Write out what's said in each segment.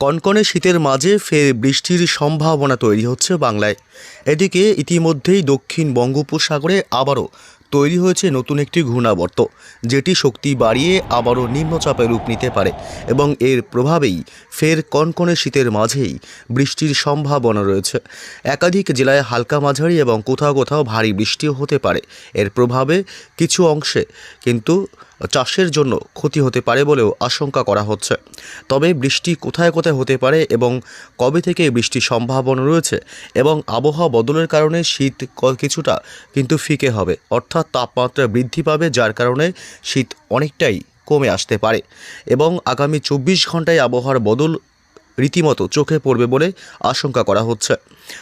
কনকনে শীতের মাঝে ফের বৃষ্টির সম্ভাবনা তৈরি হচ্ছে বাংলায়। এদিকে ইতিমধ্যেই দক্ষিণ বঙ্গোপসাগরে আবারও তৈরি হয়েছে নতুন একটি ঘূর্ণাবর্ত, যেটি শক্তি বাড়িয়ে আবারও নিম্নচাপে রূপ নিতে পারে এবং এর প্রভাবেই ফের কনকনে শীতের মাঝেই বৃষ্টির সম্ভাবনা রয়েছে। একাধিক জেলায় হালকা মাঝারি এবং কোথাও কোথাও ভারী বৃষ্টিও হতে পারে। এর প্রভাবে কিছু অংশে কিন্তু চাষের জন্য ক্ষতি হতে পারে বলেও আশঙ্কা করা হচ্ছে। তবে বৃষ্টি কোথায় কোথায় হতে পারে এবং কবে থেকে বৃষ্টির সম্ভাবনা রয়েছে এবং আবহাওয়া বদলের কারণে শীত কিছুটা কিন্তু ফিকে হবে, অর্থাৎ তাপমাত্রা বৃদ্ধি পাবে, যার কারণে শীত অনেকটাই কমে আসতে পারে এবং আগামী 24 ঘন্টায় আবহাওয়ার বদল রীতিমতো চোখে পড়বে বলে আশঙ্কা করা হচ্ছে।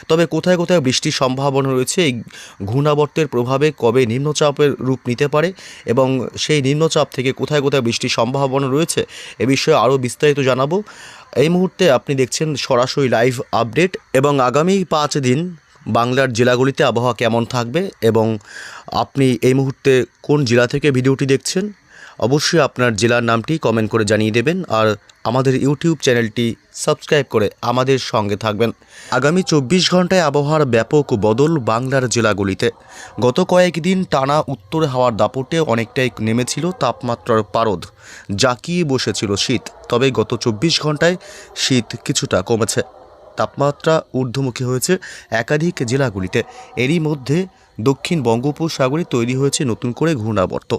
তবে কোথায় কোথায় বৃষ্টির সম্ভাবনা রয়েছে, এই ঘূর্ণাবর্তের প্রভাবে কবে নিম্নচাপের রূপ নিতে পারে এবং সেই নিম্নচাপ থেকে কোথায় কোথায় বৃষ্টির সম্ভাবনা রয়েছে, এ বিষয়ে আরও বিস্তারিত জানাবো। এই মুহূর্তে আপনি দেখছেন সরাসরি লাইভ আপডেট এবং আগামী 5 দিন বাংলার জেলাগুলিতে আবহাওয়া কেমন থাকবে এবং আপনি এই মুহূর্তে কোন জেলা থেকে ভিডিওটি দেখছেন অবশ্যই আপনার জেলার নামটি কমেন্ট করে জানিয়ে দেবেন আর আমাদের ইউটিউব চ্যানেলটি সাবস্ক্রাইব করে আমাদের সঙ্গে থাকবেন। আগামী 24 ঘন্টায় আবহাওয়ার ব্যাপক বদল বাংলার জেলাগুলিতে। গত কয়েকদিন টানা উত্তর হাওয়ার দাপটে অনেকটাই নেমেছিল তাপমাত্রার পারদ, জাঁকিয়ে বসেছিল শীত। তবে গত 24 ঘন্টায় শীত কিছুটা কমেছে, তাপমাত্রা ঊর্ধ্বমুখী হয়েছে একাধিক জেলাগুলিতে। এরই মধ্যে দক্ষিণ বঙ্গোপসাগরে তৈরি হয়েছে নতুন করে ঘূর্ণাবর্ত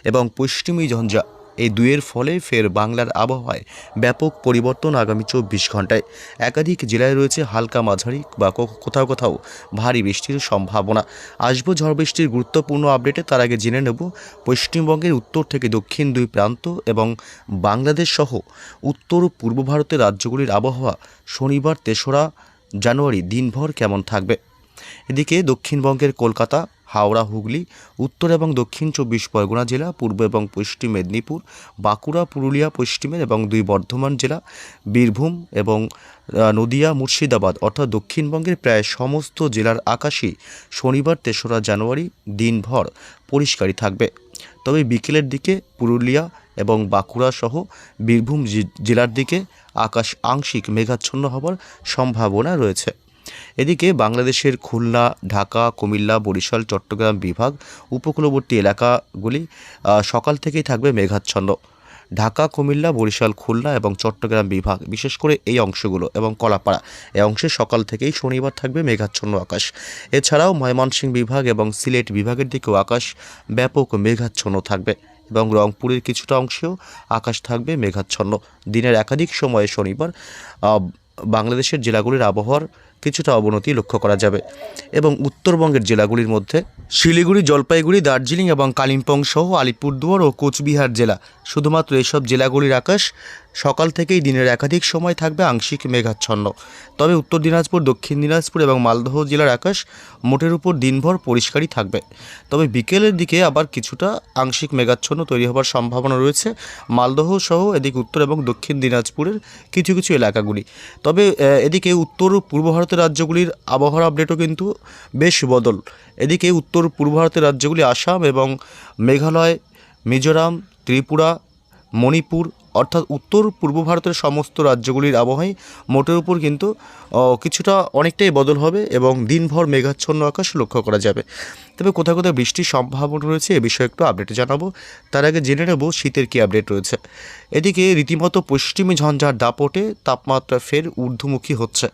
এবং পশ্চিমী ঝঞ্ঝা, এই দুয়ের ফলে ফের বাংলার আবহাওয়ায় ব্যাপক পরিবর্তন। আগামী 24 ঘন্টায় একাধিক জেলায় রয়েছে হালকা মাঝারি বা কোথাও কোথাও ভারী বৃষ্টির সম্ভাবনা। আসবো ঝড় বৃষ্টির গুরুত্বপূর্ণ আপডেটে, তার আগে জেনে নেব পশ্চিমবঙ্গের উত্তর থেকে দক্ষিণ দুই প্রান্ত এবং বাংলাদেশ সহ উত্তর পূর্ব ভারতের রাজ্যগুলির আবহাওয়া শনিবার 3রা জানুয়ারি দিনভর কেমন থাকবে। এদিকে দক্ষিণবঙ্গের কলকাতা, হাওড়া, হুগলি, উত্তর এবং দক্ষিণ 24 পরগনা জেলা, পূর্ব এবং পশ্চিম মেদিনীপুর, বাঁকুড়া, পুরুলিয়া পশ্চিমের এবং 2 বর্ধমান জেলা, বীরভূম এবং নদিয়া, মুর্শিদাবাদ অর্থাৎ দক্ষিণবঙ্গের প্রায় সমস্ত জেলার আকাশই শনিবার 3রা জানুয়ারি দিনভর পরিষ্কারই থাকবে। তবে বিকেলের দিকে পুরুলিয়া এবং বাঁকুড়া সহ বীরভূম জেলার দিকে আকাশ আংশিক মেঘাচ্ছন্ন হওয়ার সম্ভাবনা রয়েছে। এদিকে বাংলাদেশের খুলনা, ঢাকা, কুমিল্লা, বরিশাল, চট্টগ্রাম বিভাগ উপকূলবর্তী এলাকাগুলি সকাল থেকেই থাকবে মেঘাচ্ছন্ন। ঢাকা, কুমিল্লা, বরিশাল, খুলনা এবং চট্টগ্রাম বিভাগ, বিশেষ করে এই অংশগুলো এবং কলাপাড়া, এই অংশে সকাল থেকেই শনিবার থাকবে মেঘাচ্ছন্ন আকাশ। এছাড়াও ময়মনসিংহ বিভাগ এবং সিলেট বিভাগের দিকেও আকাশ ব্যাপক মেঘাচ্ছন্ন থাকবে এবং রংপুরের কিছুটা অংশেও আকাশ থাকবে মেঘাচ্ছন্ন। দিনের একাধিক সময়ে শনিবার বাংলাদেশের জেলাগুলির আবহাওয়ার কিছুটা অবনতি লক্ষ্য করা যাবে এবং উত্তরবঙ্গের জেলাগুলির মধ্যে শিলিগুড়ি, জলপাইগুড়ি, দার্জিলিং এবং কালিম্পং সহ আলিপুরদুয়ার ও কোচবিহার জেলা, শুধুমাত্র এসব জেলাগুলির আকাশ সকাল থেকেই দিনের একাধিক সময় থাকবে আংশিক মেঘাচ্ছন্ন। তবে উত্তর দিনাজপুর, দক্ষিণ দিনাজপুর এবং মালদহ জেলার আকাশ মোটের উপর দিনভর পরিষ্কারই থাকবে। তবে বিকেলের দিকে আবার কিছুটা আংশিক মেঘাচ্ছন্ন তৈরি হওয়ার সম্ভাবনা রয়েছে মালদহ সহ এদিকে উত্তর এবং দক্ষিণ দিনাজপুরের কিছু কিছু এলাকাগুলি। তবে এদিকে উত্তর পূর্ব ভারতের রাজ্যগুলির আবহাওয়ার আপডেটও কিন্তু বেশ বদল। এদিকে উত্তর পূর্ব ভারতের রাজ্যগুলি আসাম এবং মেঘালয়, মিজোরাম, ত্রিপুরা, মণিপুর অর্থাৎ উত্তর পূর্ব ভারতের সমস্ত রাজ্যগুলির আবহাওয়াই মোটের উপর কিন্তু কিছুটা অনেকটাই বদল হবে এবং দিনভর মেঘাচ্ছন্ন আকাশ লক্ষ্য করা যাবে। তবে কোথাও কোথাও বৃষ্টির সম্ভাবনা রয়েছে, এ বিষয়ে একটু আপডেট জানাবো। তার আগে জেনে নেব শীতের কী আপডেট রয়েছে। এদিকে রীতিমতো পশ্চিমী ঝঞ্ঝার দাপটে তাপমাত্রা ফের ঊর্ধ্বমুখী হচ্ছে,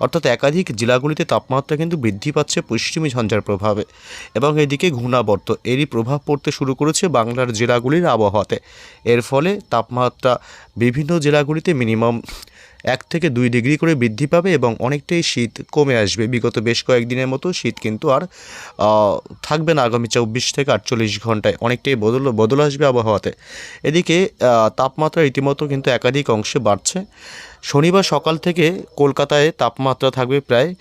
অর্থাৎ একাধিক জেলাগুলিতে তাপমাত্রা কিন্তু বৃদ্ধি পাচ্ছে পশ্চিমী ঝঞ্ঝার প্রভাবে এবং এদিকে ঘূর্ণাবর্ত এরই প্রভাব পড়তে শুরু করেছে বাংলার জেলাগুলির আবহাওয়াতে। এর ফলে তাপমাত্রা বিভিন্ন জেলাগুলিতে মিনিমাম 1 থেকে 2 ডিগ্রি করে বৃদ্ধি পাবে এবং অনেকটাই শীত কমে আসবে। বিগত বেশ কয়েকদিনের মতো শীত কিন্তু আর থাকবে না। আগামী 24 থেকে 48 ঘন্টায় অনেকটাই বদল আসবে আবহাওয়াতে। এদিকে তাপমাত্রা রীতিমতো কিন্তু একাধিক অংশে বাড়ছে। শনিবার সকাল থেকে কলকাতায় তাপমাত্রা থাকবে প্রায়,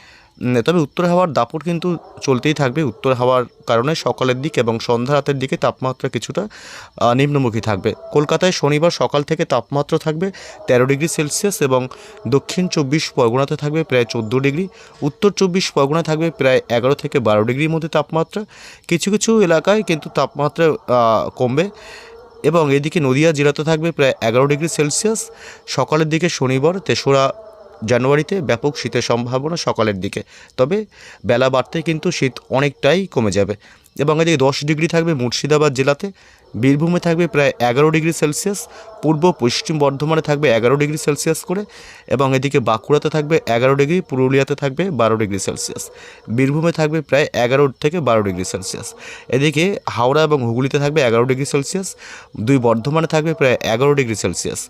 তবে উত্তর হাওয়ার দাপট কিন্তু চলতেই থাকবে। উত্তর হাওয়ার কারণে সকালের দিক এবং সন্ধ্যা রাতের দিকে তাপমাত্রা কিছুটা নিম্নমুখী থাকবে। কলকাতায় শনিবার সকাল থেকে তাপমাত্রা থাকবে 13 ডিগ্রি সেলসিয়াস এবং দক্ষিণ 24 পরগনাতে থাকবে প্রায় 14 ডিগ্রি, উত্তর 24 পরগনায় থাকবে প্রায় 11 থেকে 12 ডিগ্রির মধ্যে তাপমাত্রা। কিছু কিছু এলাকায় কিন্তু তাপমাত্রা কমবে এবং এদিকে নদিয়া জেলাতে থাকবে প্রায় 11 ডিগ্রি সেলসিয়াস সকালের দিকে শনিবার 3রা জানুয়ারিতে ব্যাপক শীতের সম্ভাবনা সকালের দিকে, তবে বেলা বাড়তে কিন্তু শীত অনেকটাই কমে যাবে। এবং এদিকে 10 ডিগ্রি থাকবে মুর্শিদাবাদ জেলাতে, বীরভূমে থাকবে প্রায় 11 ডিগ্রি সেলসিয়াস, পূর্ব পশ্চিম বর্ধমানে থাকবে 11 ডিগ্রি সেলসিয়াস করে, এবং এদিকে বাঁকুড়াতে থাকবে 11 ডিগ্রি, পুরুলিয়াতে থাকবে 12 ডিগ্রি সেলসিয়াস, বীরভূমে থাকবে প্রায় 11 থেকে 12 ডিগ্রি সেলসিয়াস। এদিকে হাওড়া এবং হুগলিতে থাকবে 11 ডিগ্রি সেলসিয়াস, 2 বর্ধমানে থাকবে প্রায় 11 ডিগ্রি সেলসিয়াস,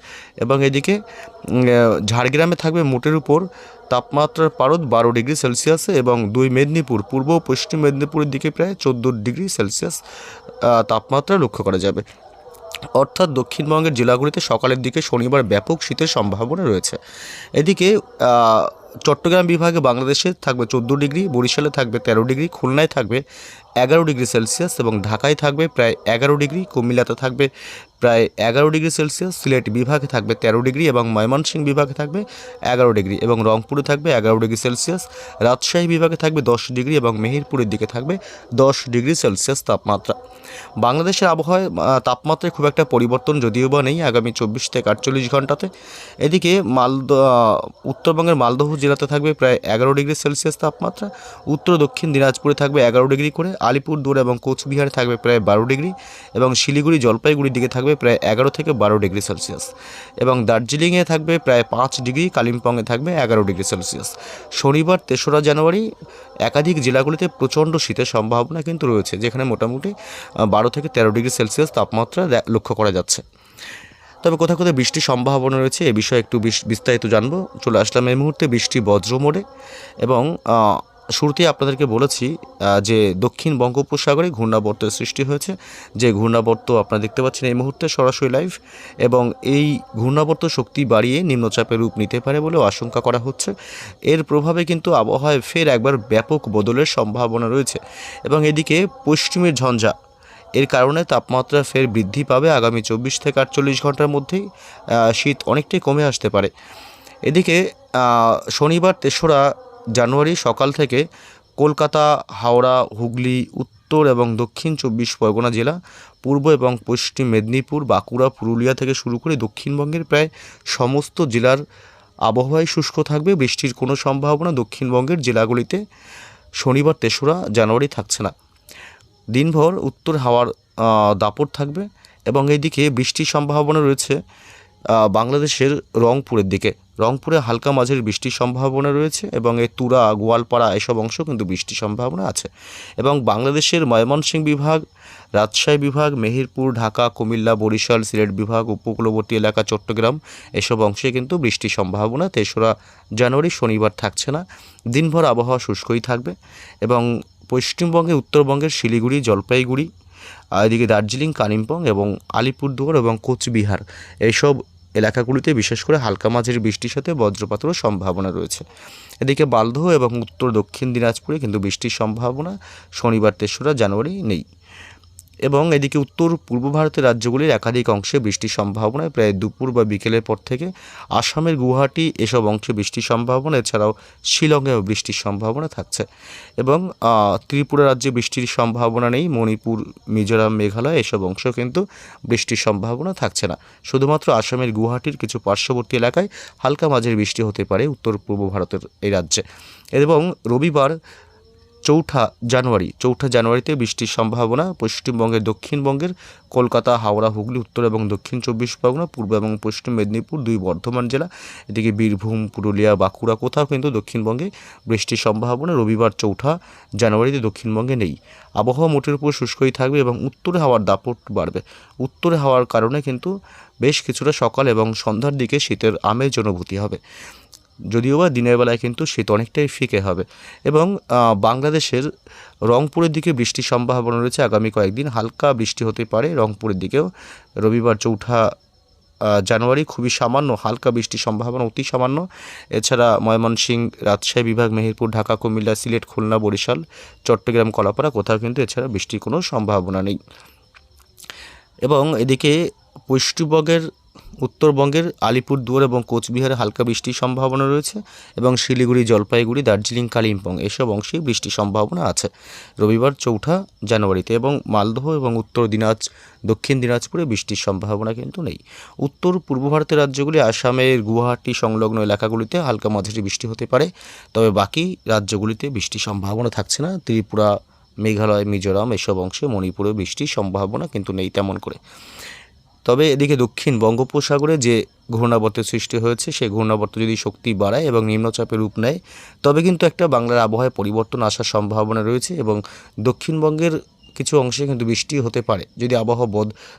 এবং এদিকে ঝাড়গ্রামে থাকবে মোটের উপর তাপমাত্রার পারদ 12 ডিগ্রি সেলসিয়াসে, এবং 2 মেদিনীপুর, পূর্ব ও পশ্চিম মেদিনীপুরের দিকে প্রায় 14 ডিগ্রি সেলসিয়াস তাপমাত্রা লক্ষ্য করা যাবে। অর্থাৎ দক্ষিণবঙ্গের জেলাগুলিতে সকালের দিকে শনিবার ব্যাপক শীতের সম্ভাবনা রয়েছে। এদিকে চট্টগ্রাম বিভাগে বাংলাদেশে থাকবে 14 ডিগ্রি, বরিশালে থাকবে 13 ডিগ্রি, খুলনায় থাকবে 11 ডিগ্রি সেলসিয়াস, এবং ঢাকায় থাকবে প্রায় 11 ডিগ্রি, কুমিল্লাতে থাকবে প্রায় 11 ডিগ্রি সেলসিয়াস, সিলেট বিভাগে থাকবে 13 ডিগ্রি, এবং ময়মনসিংহ বিভাগে থাকবে 11 ডিগ্রি, এবং রংপুরে থাকবে 11 ডিগ্রি সেলসিয়াস, রাজশাহী বিভাগে থাকবে 10 ডিগ্রি, এবং মেহেরপুরের দিকে থাকবে 10 ডিগ্রি সেলসিয়াস তাপমাত্রা। বাংলাদেশের আবহাওয়ায় তাপমাত্রায় খুব একটা পরিবর্তন যদিও বা নেই আগামী 24 থেকে 48 ঘন্টাতে। এদিকে উত্তরবঙ্গের মালদহ জেলাতে থাকবে প্রায় 11 ডিগ্রি সেলসিয়াস তাপমাত্রা, উত্তর দক্ষিণ দিনাজপুরে থাকবে 11 ডিগ্রি করে, আলিপুরদুয়ার এবং কোচবিহারে থাকবে প্রায় 12 ডিগ্রি, এবং শিলিগুড়ি জলপাইগুড়ির দিকে থাকবে প্রায় 11 থেকে 12 ডিগ্রি সেলসিয়াস, এবং দার্জিলিংয়ে থাকবে প্রায় 5 ডিগ্রি, কালিম্পংয়ে থাকবে 11 ডিগ্রি সেলসিয়াস। শনিবার 3রা জানুয়ারি একাধিক জেলাগুলিতে প্রচণ্ড শীতের সম্ভাবনা কিন্তু রয়েছে, যেখানে মোটামুটি 12 থেকে 13 ডিগ্রি সেলসিয়াস তাপমাত্রা লক্ষ্য করা যাচ্ছে। তবে কোথাও কোথাও বৃষ্টির সম্ভাবনা রয়েছে, এ বিষয়ে একটু বিস্তারিত জানবো। চলে আসলাম এই মুহূর্তে বৃষ্টি বজ্র মোডে, এবং শুরুতেই আপনাদেরকে বলেছি যে দক্ষিণ বঙ্গোপসাগরে ঘূর্ণাবর্তের সৃষ্টি হয়েছে, যে ঘূর্ণাবর্ত আপনারা দেখতে পাচ্ছেন এই মুহূর্তে সরাসরি লাইভ, এবং এই ঘূর্ণাবর্ত শক্তি বাড়িয়ে নিম্নচাপের রূপ নিতে পারে বলেও আশঙ্কা করা হচ্ছে। এর প্রভাবে কিন্তু আবহাওয়ায় ফের একবার ব্যাপক বদলের সম্ভাবনা রয়েছে, এবং এদিকে পশ্চিমের ঝঞ্ঝা এর কারণে তাপমাত্রা ফের বৃদ্ধি পাবে আগামী 24 থেকে 48 ঘন্টার মধ্যেই শীত অনেকটাই কমে আসতে পারে। এদিকে শনিবার 3রা জানুয়ারি সকাল থেকে কলকাতা, হাওড়া, হুগলি, উত্তর এবং দক্ষিণ 24 পরগনা জেলা, পূর্ব এবং পশ্চিম মেদিনীপুর, বাঁকুড়া, পুরুলিয়া থেকে শুরু করে দক্ষিণবঙ্গের প্রায় সমস্ত জেলার আবহাওয়ায় শুষ্ক থাকবে। বৃষ্টির কোনো সম্ভাবনা দক্ষিণবঙ্গের জেলাগুলিতে শনিবার 3রা জানুয়ারি থাকছে না। দিনভর উত্তর হাওয়ার দাপট থাকবে, এবং এইদিকে বৃষ্টির সম্ভাবনা রয়েছে বাংলাদেশের রংপুরের দিকে। রংপুরে হালকা মাঝারি বৃষ্টির সম্ভাবনা রয়েছে, এবং এই তুরা, গোয়ালপাড়া এসব অংশ কিন্তু বৃষ্টির সম্ভাবনা আছে। এবং বাংলাদেশের ময়মনসিংহ বিভাগ, রাজশাহী বিভাগ, মেহেরপুর, ঢাকা, কুমিল্লা, বরিশাল, সিলেট বিভাগ, উপকূলবর্তী এলাকা, চট্টগ্রাম এসব অংশে কিন্তু বৃষ্টির সম্ভাবনা 3রা জানুয়ারি শনিবার থাকছে না। দিনভর আবহাওয়া শুষ্কই থাকবে, এবং পশ্চিমবঙ্গে উত্তরবঙ্গের শিলিগুড়ি, জলপাইগুড়ি, এদিকে দার্জিলিং, কালিম্পং এবং আলিপুরদুয়ার এবং কোচবিহার এইসব এলাকাগুলিতে বিশেষ করে হালকা মাঝারি বৃষ্টির সাথে বজ্রপাতেরও সম্ভাবনা রয়েছে। এদিকে মালদহ এবং উত্তর দক্ষিণ দিনাজপুরে কিন্তু বৃষ্টির সম্ভাবনা শনিবার 3রা জানুয়ারি নেই। এবং এদিকে উত্তর পূর্ব ভারতের রাজ্যগুলির একাধিক অংশে বৃষ্টির সম্ভাবনা প্রায় দুপুর বা বিকেলের পর থেকে। আসামের গুয়াহাটি এসব অংশে বৃষ্টির সম্ভাবনা, এছাড়াও শিলংয়েও বৃষ্টির সম্ভাবনা থাকছে। এবং ত্রিপুরা রাজ্যে বৃষ্টির সম্ভাবনা নেই, মণিপুর, মিজোরাম, মেঘালয় এসব অংশ কিন্তু বৃষ্টির সম্ভাবনা থাকছে না। শুধুমাত্র আসামের গুয়াহাটির কিছু পার্শ্ববর্তী এলাকায় হালকা মাঝারি বৃষ্টি হতে পারে উত্তর পূর্ব ভারতের এই রাজ্যে। এবং রবিবার 4ঠা জানুয়ারিতে বৃষ্টির সম্ভাবনা পশ্চিমবঙ্গের, দক্ষিণবঙ্গের কলকাতা, হাওড়া, হুগলি, উত্তর এবং দক্ষিণ 24 পরগনা, পূর্ব এবং পশ্চিম মেদিনীপুর, 2 বর্ধমান জেলা, এদিকে বীরভূম, পুরুলিয়া, বাঁকুড়া কোথাও কিন্তু দক্ষিণবঙ্গে বৃষ্টির সম্ভাবনা রবিবার 4ঠা জানুয়ারিতে দক্ষিণবঙ্গে নেই। আবহাওয়া মোটের উপর শুষ্কই থাকবে, এবং উত্তরে হাওয়ার দাপট বাড়বে। উত্তরে হাওয়ার কারণে কিন্তু বেশ কিছুটা সকাল এবং সন্ধ্যার দিকে শীতের আমেজ অনুভূতি হবে, যদিও বা দিনের বেলায় কিন্তু শীত অনেকটাই ফিকে হবে। এবং বাংলাদেশের রংপুরের দিকে বৃষ্টির সম্ভাবনা রয়েছে আগামী কয়েকদিন, হালকা বৃষ্টি হতে পারে রংপুরের দিকেও। রবিবার 4ঠা জানুয়ারি খুবই সামান্য হালকা বৃষ্টির সম্ভাবনা, অতি সামান্য। এছাড়া ময়মনসিংহ, রাজশাহী বিভাগ, মেহেরপুর, ঢাকা, কুমিল্লা, সিলেট, খুলনা, বরিশাল, চট্টগ্রাম, কলাপাড়া কোথাও কিন্তু এছাড়া বৃষ্টির কোনো সম্ভাবনা নেই। এবং এদিকে পশ্চিমবঙ্গের উত্তরবঙ্গের আলিপুরদুয়ার এবং কোচবিহারে হালকা বৃষ্টির সম্ভাবনা রয়েছে এবং শিলিগুড়ি, জলপাইগুড়ি, দার্জিলিং, কালিম্পং এসব অংশেই বৃষ্টির সম্ভাবনা আছে রবিবার 4 জানুয়ারিতে। এবং মালদহ এবং দক্ষিণ দিনাজপুরে বৃষ্টির সম্ভাবনা কিন্তু নেই। উত্তর পূর্ব ভারতের রাজ্যগুলি আসামের গুয়াহাটি সংলগ্ন এলাকাগুলিতে হালকা মাঝারি বৃষ্টি হতে পারে, তবে বাকি রাজ্যগুলিতে বৃষ্টির সম্ভাবনা থাকছে না। ত্রিপুরা, মেঘালয়, মিজোরাম এসব অংশে, মণিপুরে বৃষ্টির সম্ভাবনা কিন্তু নেই তেমন করে। তবে এদিকে দক্ষিণ বঙ্গোপসাগরে যে ঘূর্ণাবর্তের সৃষ্টি হয়েছে, সেই ঘূর্ণাবর্ত যদি শক্তি বাড়ায় এবং নিম্নচাপের রূপ নেয়, তবে কিন্তু একটা বাংলার আবহাওয়ায় পরিবর্তন আসার সম্ভাবনা রয়েছে এবং দক্ষিণবঙ্গের কিছু অংশে কিন্তু বৃষ্টি হতে পারে যদি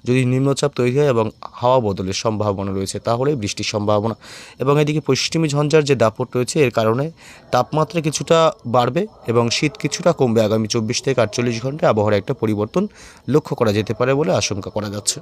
যদি নিম্নচাপ তৈরি হয় এবং হাওয়া বদলের সম্ভাবনা রয়েছে, তাহলে বৃষ্টির সম্ভাবনা। এবং এদিকে পশ্চিমী ঝঞ্ঝার যে দাপট রয়েছে, এর কারণে তাপমাত্রা কিছুটা বাড়বে এবং শীত কিছুটা কমবে। আগামী 24 থেকে 48 ঘন্টায় আবহাওয়ার একটা পরিবর্তন লক্ষ্য করা যেতে পারে বলে আশঙ্কা করা যাচ্ছে।